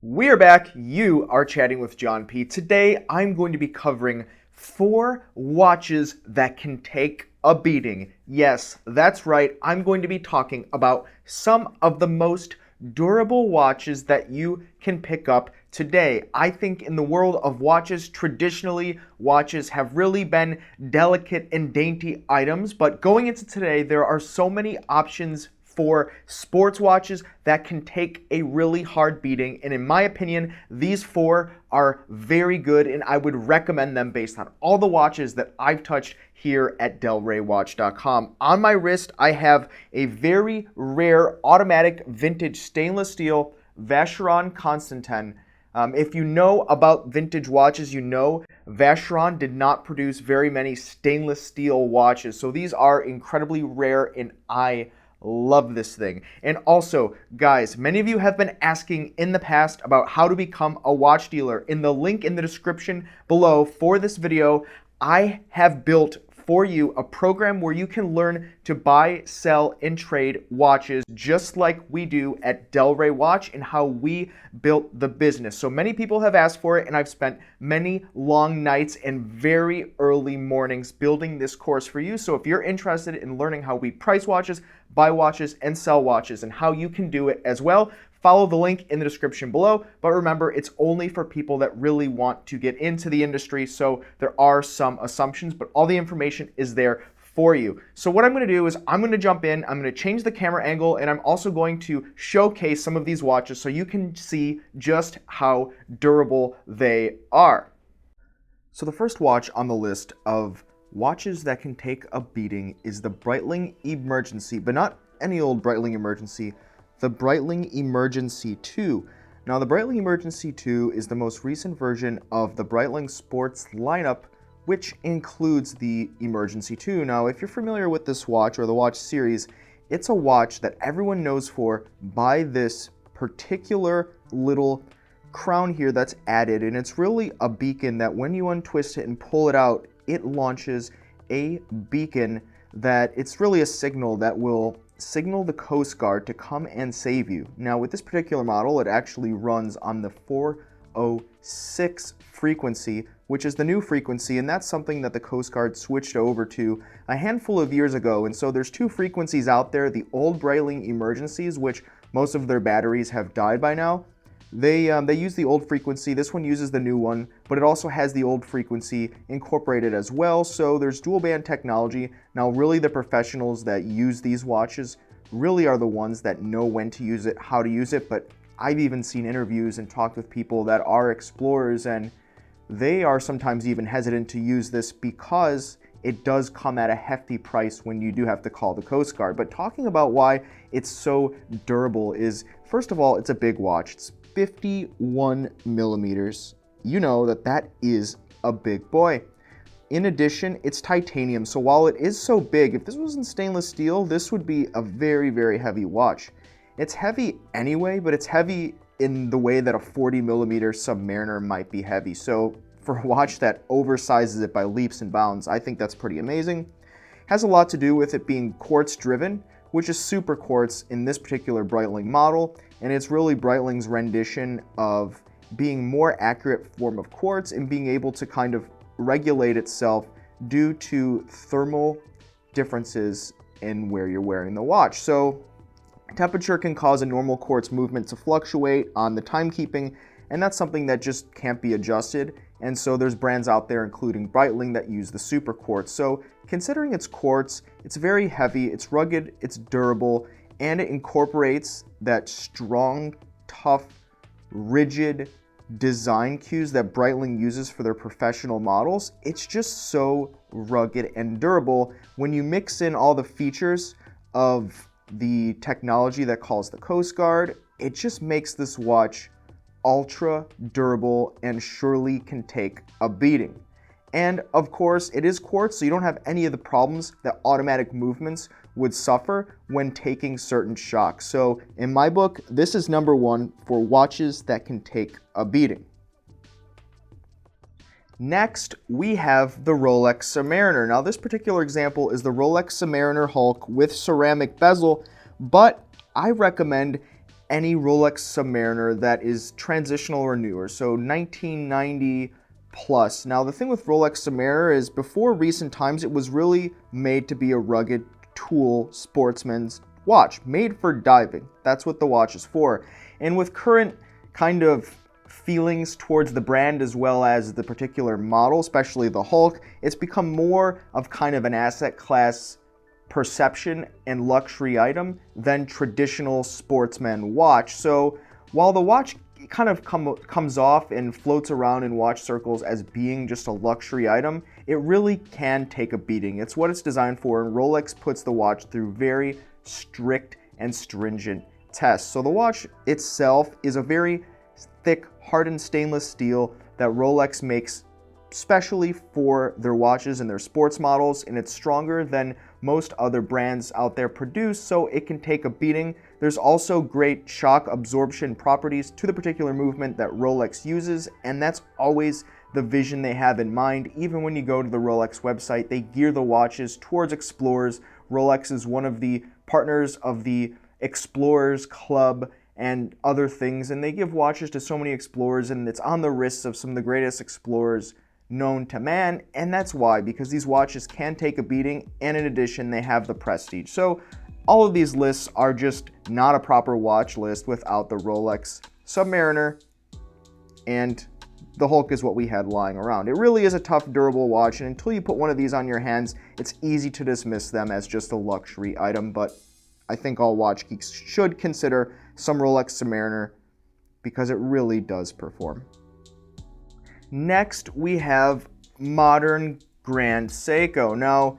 We are back. You are chatting with John P. Today, I'm going to be covering 4 watches that can take a beating. Yes, that's right. I'm going to be talking about some of the most durable watches that you can pick up today. I think in the world of watches, traditionally, watches have really been delicate and dainty items, but going into today, there are so many options for sports watches that can take a really hard beating, and in my opinion, these 4 are very good, and I would recommend them based on all the watches that I've touched here at delraywatch.com. On my wrist, I have a very rare automatic vintage stainless steel Vacheron Constantin. If you know about vintage watches, you know Vacheron did not produce very many stainless steel watches, so these are incredibly rare, and I love this thing. And also, guys, many of you have been asking in the past about how to become a watch dealer. In the link in the description below for this video, I have built for you a program where you can learn to buy, sell, and trade watches just like we do at Delray Watch and how we built the business. So many people have asked for it, and I've spent many long nights and very early mornings building this course for you. So if you're interested in learning how we price watches, buy watches, and sell watches, and how you can do it as well, follow the link in the description below. But remember, it's only for people that really want to get into the industry, so there are some assumptions, but all the information is there for you. So what I'm going to do is I'm going to jump in, I'm going to change the camera angle, and I'm also going to showcase some of these watches so you can see just how durable they are. So the first watch on the list of watches that can take a beating is the Breitling Emergency, but not any old Breitling Emergency, the Breitling Emergency II. Now, the Breitling Emergency II is the most recent version of the Breitling Sports lineup, which includes the Emergency II. Now, if you're familiar with this watch or the watch series, it's a watch that everyone knows for by this particular little crown here that's added, and it's really a beacon that when you untwist it and pull it out, it launches a beacon that it's really a signal that will signal the Coast Guard to come and save you. Now, with this particular model, it actually runs on the 406 frequency, which is the new frequency, and that's something that the Coast Guard switched over to a handful of years ago. And so there's 2 frequencies out there, the old Breitling Emergencies, which most of their batteries have died by now. They use the old frequency. This one uses the new one, but it also has the old frequency incorporated as well. So there's dual band technology. Now, really the professionals that use these watches really are the ones that know when to use it, how to use it. But I've even seen interviews and talked with people that are explorers, and they are sometimes even hesitant to use this because it does come at a hefty price when you do have to call the Coast Guard. But talking about why it's so durable is, first of all, it's a big watch. It's 51 millimeters. You know that is a big boy. In addition, it's titanium, so while it is so big, if this was in stainless steel, this would be a very, very heavy watch. It's heavy anyway, but it's heavy in the way that a 40 millimeter Submariner might be heavy. So for a watch that oversizes it by leaps and bounds, I think that's pretty amazing. Has a lot to do with it being quartz driven, which is super quartz in this particular Breitling model, and it's really Breitling's rendition of being more accurate form of quartz and being able to kind of regulate itself due to thermal differences in where you're wearing the watch. So temperature can cause a normal quartz movement to fluctuate on the timekeeping, and that's something that just can't be adjusted. And so there's brands out there, including Breitling, that use the super quartz. So considering it's quartz, it's very heavy, it's rugged, it's durable, and it incorporates that strong, tough, rigid design cues that Breitling uses for their professional models. It's just so rugged and durable. When you mix in all the features of the technology that calls the Coast Guard, it just makes this watch ultra durable and surely can take a beating. And of course, it is quartz, so you don't have any of the problems that automatic movements would suffer when taking certain shocks. So in my book, this is number 1 for watches that can take a beating. Next, we have the Rolex Submariner. Now, this particular example is the Rolex Submariner Hulk with ceramic bezel, but I recommend any Rolex Submariner that is transitional or newer, so 1990 plus. Now the thing with Rolex Submariner is before recent times it was really made to be a rugged tool sportsman's watch, made for diving. That's what the watch is for. And with current kind of feelings towards the brand as well as the particular model, especially the Hulk, it's become more of kind of an asset class perception and luxury item than traditional sportsman watch. So while the watch kind of comes off and floats around in watch circles as being just a luxury item, it really can take a beating. It's what it's designed for, and Rolex puts the watch through very strict and stringent tests. So the watch itself is a very thick, hardened stainless steel that Rolex makes specially for their watches and their sports models, and it's stronger than most other brands out there produce, so it can take a beating. There's also great shock absorption properties to the particular movement that Rolex uses, and that's always the vision they have in mind. Even when you go to the Rolex website, they gear the watches towards explorers. Rolex is one of the partners of the Explorers Club and other things, and they give watches to so many explorers, and it's on the wrists of some of the greatest explorers known to man, and that's why, because these watches can take a beating, and in addition they have the prestige. So all of these lists are just not a proper watch list without the Rolex Submariner, and the Hulk is what we had lying around. It really is a tough, durable watch, and until you put one of these on your hands, it's easy to dismiss them as just a luxury item, but I think all watch geeks should consider some Rolex Submariner because it really does perform. Next, we have modern Grand Seiko. Now,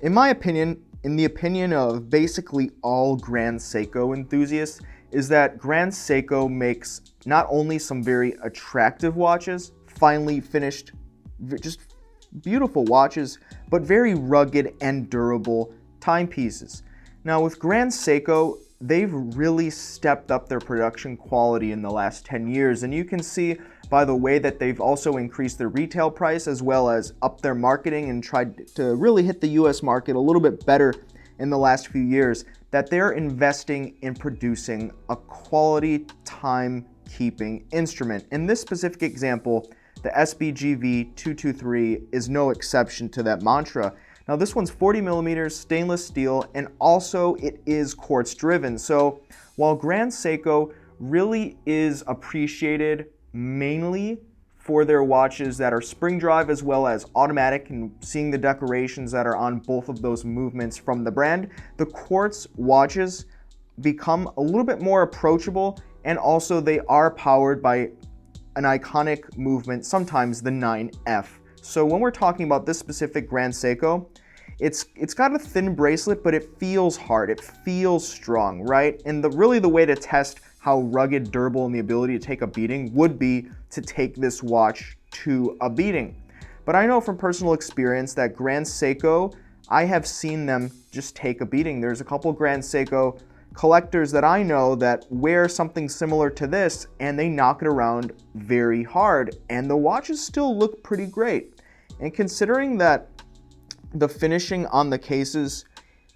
in my opinion, in the opinion of basically all Grand Seiko enthusiasts, is that Grand Seiko makes not only some very attractive watches, finely finished, just beautiful watches, but very rugged and durable timepieces. Now, with Grand Seiko, they've really stepped up their production quality in the last 10 years, and you can see by the way that they've also increased their retail price as well as upped their marketing and tried to really hit the US market a little bit better in the last few years, that they're investing in producing a quality timekeeping instrument. In this specific example, the SBGV 223 is no exception to that mantra. Now this one's 40 millimeters stainless steel, and also it is quartz driven. So while Grand Seiko really is appreciated mainly for their watches that are spring drive as well as automatic, and seeing the decorations that are on both of those movements from the brand, the quartz watches become a little bit more approachable, and also they are powered by an iconic movement, sometimes the 9F. So when we're talking about this specific Grand Seiko, it's got a thin bracelet, but it feels hard, it feels strong, right? And really the way to test how rugged, durable, and the ability to take a beating would be to take this watch to a beating. But I know from personal experience that Grand Seiko, I have seen them just take a beating. There's a couple Grand Seiko collectors that I know that wear something similar to this, and they knock it around very hard, and the watches still look pretty great. And considering that the finishing on the cases,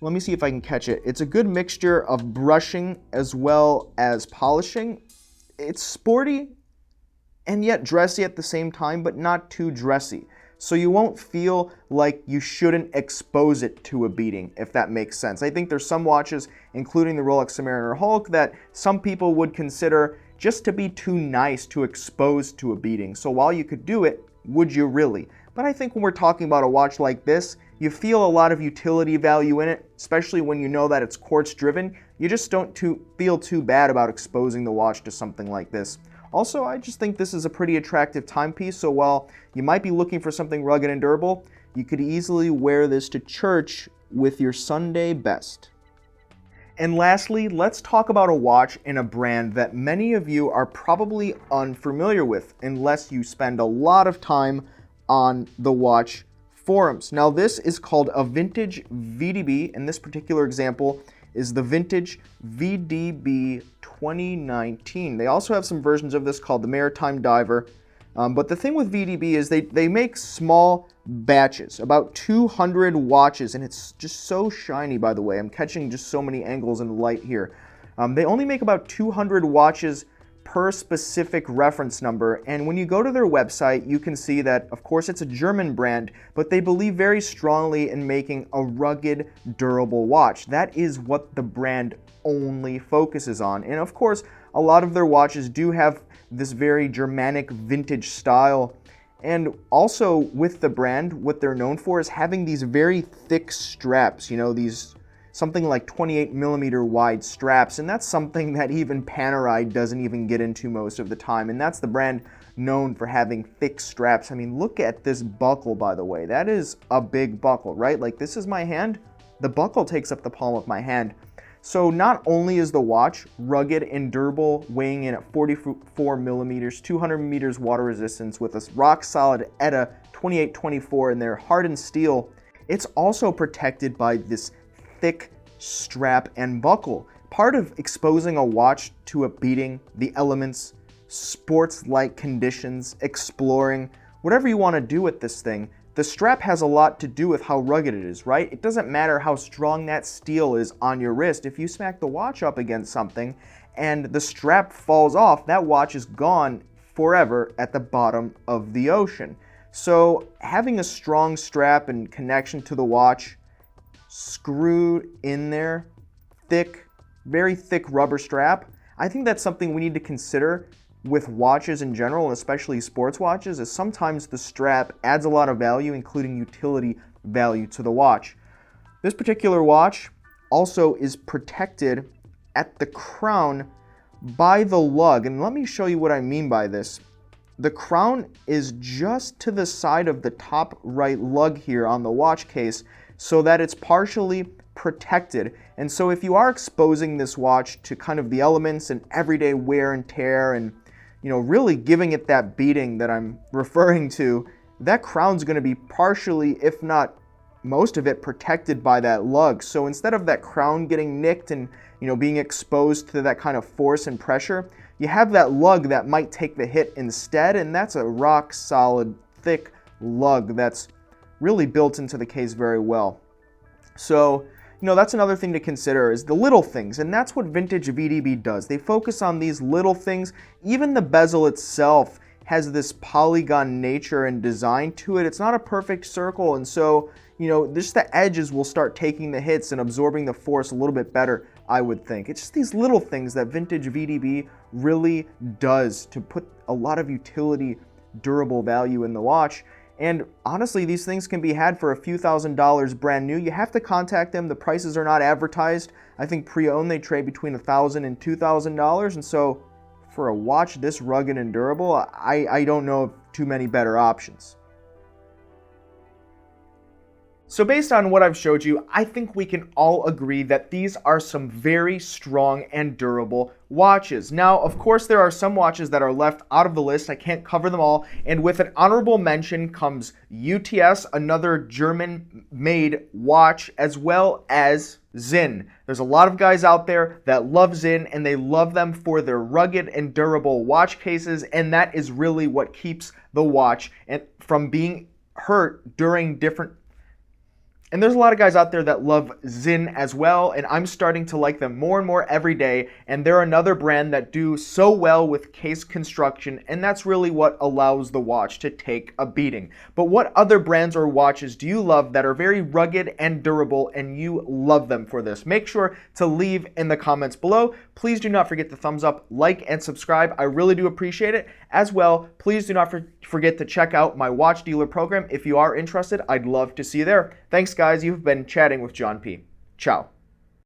let me see if I can catch it. It's a good mixture of brushing as well as polishing. It's sporty and yet dressy at the same time, but not too dressy. So you won't feel like you shouldn't expose it to a beating, if that makes sense. I think there's some watches, including the Rolex Submariner Hulk, that some people would consider just to be too nice to expose to a beating. So while you could do it, would you really? But I think when we're talking about a watch like this, you feel a lot of utility value in it, especially when you know that it's quartz driven. You just don't feel too bad about exposing the watch to something like this. Also, I just think this is a pretty attractive timepiece, so while you might be looking for something rugged and durable, you could easily wear this to church with your Sunday best. And lastly, let's talk about a watch and a brand that many of you are probably unfamiliar with unless you spend a lot of time on the watch forums. Now this is called a vintage VDB, and this particular example is the vintage VDB 2019. They also have some versions of this called the Maritime Diver. But the thing with VDB is they make small batches, about 200 watches, and it's just so shiny, by the way. I'm catching just so many angles and light here. They only make about 200 watches per specific reference number, and when you go to their website, you can see that, of course, it's a German brand, but they believe very strongly in making a rugged, durable watch. That is what the brand only focuses on. And of course, a lot of their watches do have this very Germanic vintage style. And also with the brand, what they're known for is having these very thick straps, you know, these something like 28 millimeter wide straps, and that's something that even Panerai doesn't even get into most of the time, and that's the brand known for having thick straps. I mean, look at this buckle, by the way. That is a big buckle, right? Like, this is my hand. The buckle takes up the palm of my hand. So not only is the watch rugged and durable, weighing in at 44 millimeters, 200 meters water resistance with a rock solid ETA 2824 in their hardened steel, it's also protected by this thick strap and buckle. Part of exposing a watch to a beating, the elements, sports-like conditions, exploring, whatever you want to do with this thing, the strap has a lot to do with how rugged it is, right? It doesn't matter how strong that steel is on your wrist. If you smack the watch up against something and the strap falls off, that watch is gone forever at the bottom of the ocean. So having a strong strap and connection to the watch, screwed in there, thick, very thick rubber strap, I think that's something we need to consider with watches in general, and especially sports watches, is sometimes the strap adds a lot of value, including utility value to the watch. This particular watch also is protected at the crown by the lug, and let me show you what I mean by this. The crown is just to the side of the top right lug here on the watch case, so that it's partially protected. And so if you are exposing this watch to kind of the elements and everyday wear and tear and, you know, really giving it that beating that I'm referring to, that crown's going to be partially, if not most of it, protected by that lug. So instead of that crown getting nicked and, you know, being exposed to that kind of force and pressure, you have that lug that might take the hit instead, and that's a rock solid, thick lug that's really built into the case very well. So, you know, that's another thing to consider is the little things, and that's what vintage VDB does. They focus on these little things. Even the bezel itself has this polygon nature and design to it. It's not a perfect circle, and so, you know, just the edges will start taking the hits and absorbing the force a little bit better, I would think. It's just these little things that vintage VDB really does to put a lot of utility, durable value in the watch. And honestly, these things can be had for a few $1,000s brand new. You have to contact them. The prices are not advertised. I think pre-owned they trade between $1,000 and $2,000. And so for a watch this rugged and durable, I don't know of too many better options. So based on what I've showed you, I think we can all agree that these are some very strong and durable watches. Now, of course, there are some watches that are left out of the list. I can't cover them all. And with an honorable mention comes UTS, another German-made watch, as well as Sinn. There's a lot of guys out there that love Sinn, and they love them for their rugged and durable watch cases, and that is really what keeps the watch from being hurt during different. And there's a lot of guys out there that love Sinn as well, and I'm starting to like them more and more every day, and they're another brand that do so well with case construction, and that's really what allows the watch to take a beating. But what other brands or watches do you love that are very rugged and durable, and you love them for this? Make sure to leave in the comments below. Please do not forget to thumbs up, like, and subscribe. I really do appreciate it. As well, please do not forget to check out my watch dealer program. If you are interested, I'd love to see you there. Thanks, guys. You've been chatting with John P. Ciao.